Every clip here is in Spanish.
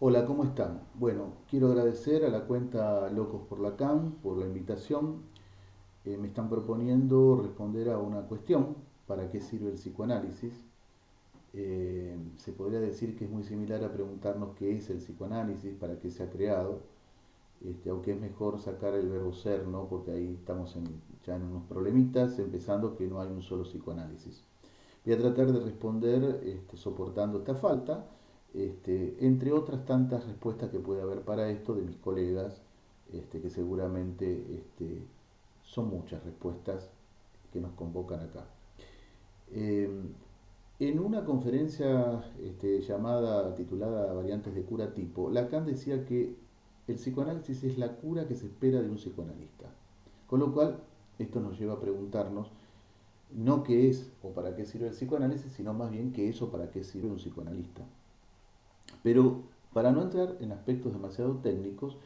Hola, ¿cómo están? Bueno, quiero agradecer a la cuenta Locos por Lacan por la invitación. Me están proponiendo responder a una cuestión: ¿para qué sirve el psicoanálisis? Se podría decir que es muy similar a preguntarnos qué es el psicoanálisis, para qué se ha creado, aunque es mejor sacar el verbo ser, ¿no? Porque ahí estamos ya en unos problemitas, empezando que no hay un solo psicoanálisis. Voy a tratar de responder soportando esta falta, entre otras tantas respuestas que puede haber para esto de mis colegas, que seguramente son muchas respuestas que nos convocan acá. Eh, en una conferencia titulada Variantes de cura tipo, Lacan decía que el psicoanálisis es la cura que se espera de un psicoanalista. Con lo cual, esto nos lleva a preguntarnos no qué es o para qué sirve el psicoanálisis, sino más bien qué es o para qué sirve un psicoanalista. Pero para no entrar en aspectos demasiado técnicos,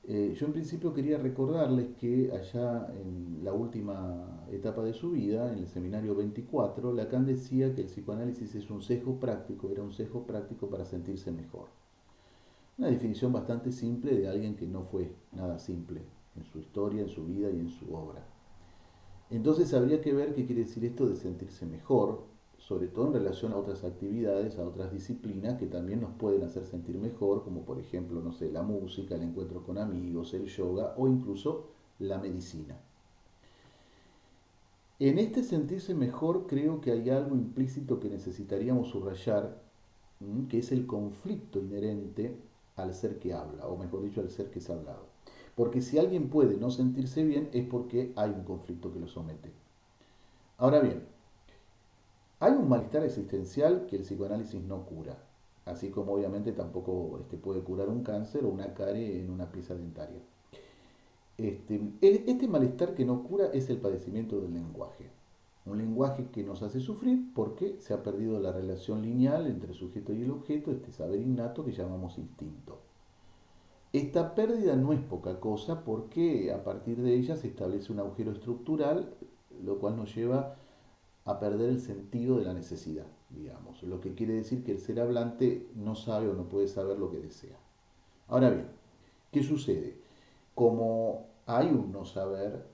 yo en principio quería recordarles que allá en la última etapa de su vida, en el seminario 24, Lacan decía que el psicoanálisis es un sesgo práctico, era un sesgo práctico para sentirse mejor. Una definición bastante simple de alguien que no fue nada simple en su historia, en su vida y en su obra. Entonces habría que ver qué quiere decir esto de sentirse mejor, sobre todo en relación a otras actividades, a otras disciplinas que también nos pueden hacer sentir mejor, como por ejemplo, no sé, la música, el encuentro con amigos, el yoga o incluso la medicina. En este sentirse mejor creo que hay algo implícito que necesitaríamos subrayar, que es el conflicto inherente al ser que habla, o mejor dicho, al ser que es hablado. Porque si alguien puede no sentirse bien es porque hay un conflicto que lo somete. Ahora bien, hay un malestar existencial que el psicoanálisis no cura, así como obviamente tampoco puede curar un cáncer o una carie en una pieza dentaria. Este malestar que no cura es el padecimiento del lenguaje. Un lenguaje que nos hace sufrir porque se ha perdido la relación lineal entre el sujeto y el objeto, este saber innato que llamamos instinto. Esta pérdida no es poca cosa porque a partir de ella se establece un agujero estructural, lo cual nos lleva a perder el sentido de la necesidad, digamos, lo que quiere decir que el ser hablante no sabe o no puede saber lo que desea. Ahora bien, ¿qué sucede? Como hay un no saber,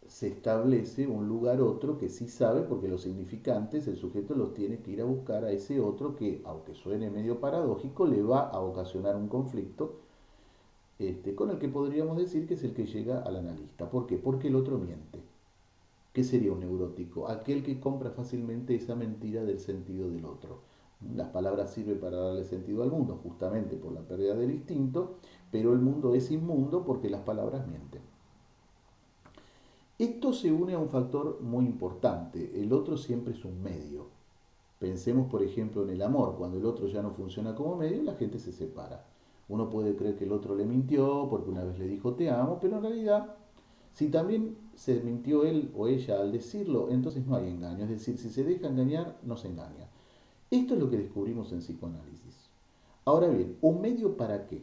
se establece un lugar otro que sí sabe, porque los significantes el sujeto los tiene que ir a buscar a ese otro que, aunque suene medio paradójico, le va a ocasionar un conflicto, con el que podríamos decir que es el que llega al analista. ¿Por qué? Porque el otro miente. ¿Qué sería un neurótico? Aquel que compra fácilmente esa mentira del sentido del otro. Las palabras sirven para darle sentido al mundo, justamente por la pérdida del instinto, pero el mundo es inmundo porque las palabras mienten. Esto se une a un factor muy importante: el otro siempre es un medio. Pensemos, por ejemplo, en el amor. Cuando el otro ya no funciona como medio, la gente se separa. Uno puede creer que el otro le mintió porque una vez le dijo te amo, pero en realidad, si también se mintió él o ella al decirlo, entonces no hay engaño. Es decir, si se deja engañar, no se engaña. Esto es lo que descubrimos en psicoanálisis. Ahora bien, ¿un medio para qué?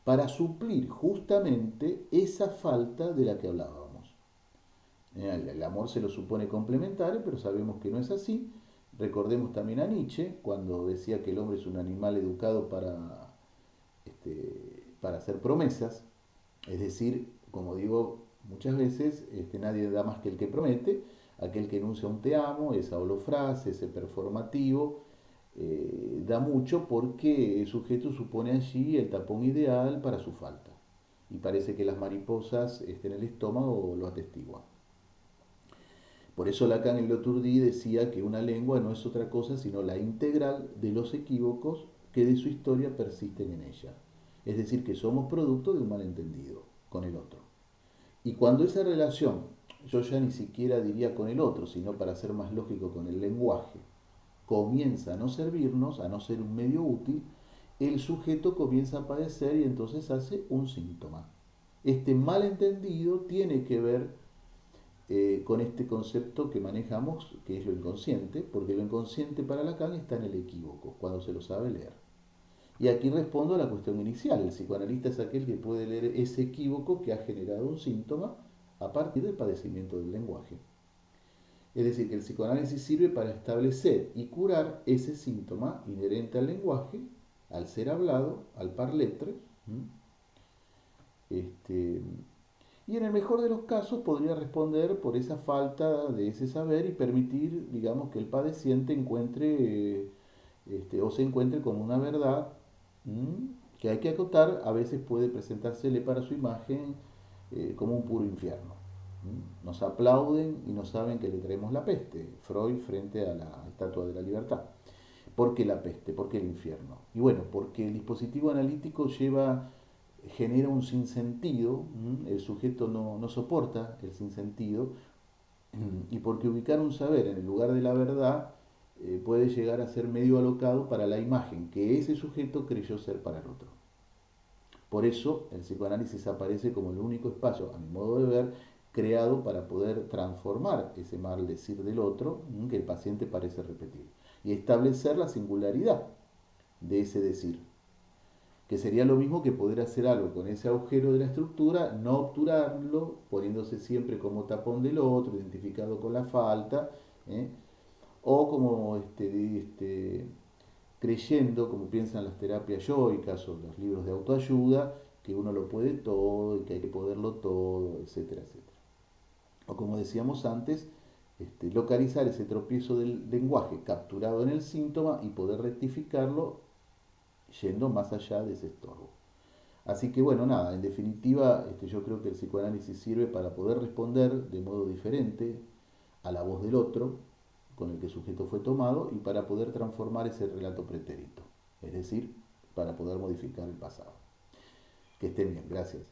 Para suplir justamente esa falta de la que hablábamos. El amor se lo supone complementario, pero sabemos que no es así. Recordemos también a Nietzsche, cuando decía que el hombre es un animal educado para hacer promesas. Es decir, como digo muchas veces, nadie da más que el que promete. Aquel que enuncia un te amo, esa holofrase, ese performativo, da mucho porque el sujeto supone allí el tapón ideal para su falta. Y parece que las mariposas en el estómago lo atestiguan. Por eso Lacan en L'Autourdie decía que una lengua no es otra cosa sino la integral de los equívocos que de su historia persisten en ella. Es decir, que somos producto de un malentendido con el otro. Y cuando esa relación, yo ya ni siquiera diría con el otro, sino para ser más lógico con el lenguaje, comienza a no servirnos, a no ser un medio útil, el sujeto comienza a padecer y entonces hace un síntoma. Este malentendido tiene que ver con este concepto que manejamos, que es lo inconsciente, porque lo inconsciente para Lacan está en el equívoco, cuando se lo sabe leer. Y aquí respondo a la cuestión inicial: el psicoanalista es aquel que puede leer ese equívoco que ha generado un síntoma a partir del padecimiento del lenguaje. Es decir, que el psicoanálisis sirve para establecer y curar ese síntoma inherente al lenguaje al ser hablado, al parletre. Este, y en el mejor de los casos podría responder por esa falta de ese saber y permitir, digamos, que el padeciente encuentre o se encuentre con una verdad que hay que acotar, a veces puede presentársele para su imagen como un puro infierno. Nos aplauden y no saben que le traemos la peste. Freud frente a la Estatua de la Libertad. ¿Por qué la peste? ¿Por qué el infierno? Y bueno, porque el dispositivo analítico genera un sinsentido, el sujeto no soporta el sinsentido, y porque ubicar un saber en el lugar de la verdad puede llegar a ser medio alocado para la imagen que ese sujeto creyó ser para el otro. Por eso el psicoanálisis aparece como el único espacio, a mi modo de ver, creado para poder transformar ese mal decir del otro que el paciente parece repetir y establecer la singularidad de ese decir, que sería lo mismo que poder hacer algo con ese agujero de la estructura, no obturarlo, poniéndose siempre como tapón del otro, identificado con la falta, ¿eh? O como creyendo, como piensan las terapias yoicas o los libros de autoayuda, que uno lo puede todo y que hay que poderlo todo, etcétera, etcétera. O como decíamos antes, localizar ese tropiezo del lenguaje capturado en el síntoma y poder rectificarlo yendo más allá de ese estorbo. Así que bueno, nada, en definitiva, yo creo que el psicoanálisis sirve para poder responder de modo diferente a la voz del otro con el que el sujeto fue tomado y para poder transformar ese relato pretérito, es decir, para poder modificar el pasado. Que estén bien, gracias.